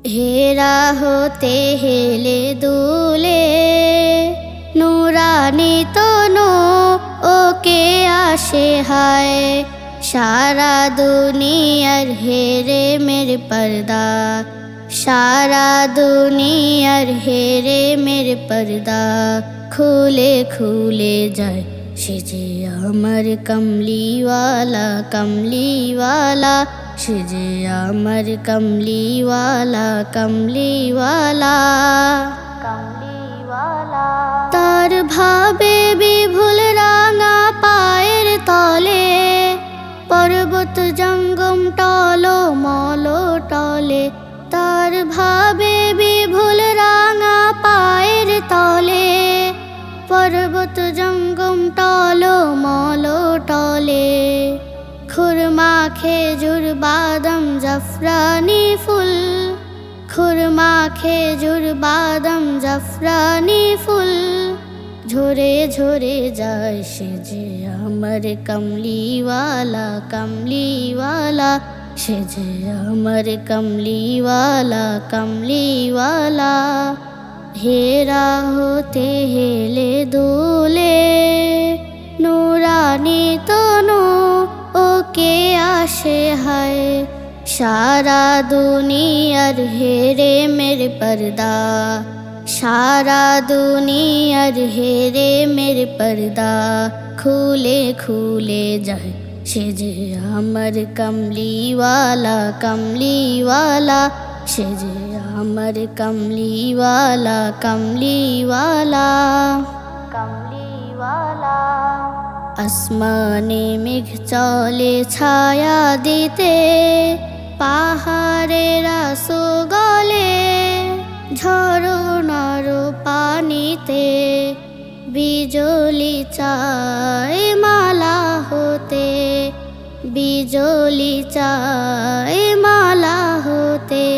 হেরা হতে হেলে দুলে নুরানি তনু ওকে আসে হায়। সারা দুনিয়ার হেরে মেরে পর্দা, সারা দুনিয়ার হেরে মেরে পর্দা খুলে খুলে যায়। সে যে আমার কমলিওয়ালা, কমলিওয়ালা, সে যে আমার কমলিওয়ালা, কমলিওয়ালা, কমলিওয়ালা। তার ভাবে বিভুল রাঙা পায়ের তলে, পর্বত জঙ্গম টলো মলো টলে। তার ভাবে বিভুল রাঙা পায়ের তলে, পর্বত জঙ্গম টলো মলো টলে। খুরমা খেজুর বাদাম জাফরানি ফুল, খুরমা খেজুর বাদাম জাফরানি ফুল ঝরে ঝরে যায়। সে যে আমার কমলিওয়ালা, কমলিওয়ালা, সে যে আমার কমলিওয়ালা, কমলিওয়ালা। হেরা হতে হেলে দুলে নুরানি তনু ওকে আসে হায়। সারা দুনিয়ার হেরে মেরে পর্দা, সারা দুনিয়ার হেরে মেরে পর্দা খুলে খুলে যায়। সে যে আমার কমলিওয়ালা, কমলিওয়ালা, সে যে আমার কমলিওয়ালা, কমলিওয়ালা, কমলিওয়ালা। আসমানে মেঘ চলে ছায়া দিতে, পাহাড়েরা গলে ঝরনার পানিতে। বিজলি চায় মালা হতে, বিজলি চায় মালা হতে।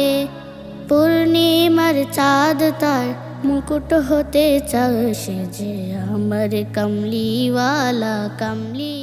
পূর্ণিমার চাঁদ তার মুকুট হতে চায়। সে যে আমার কমলিওয়ালা, কমলি।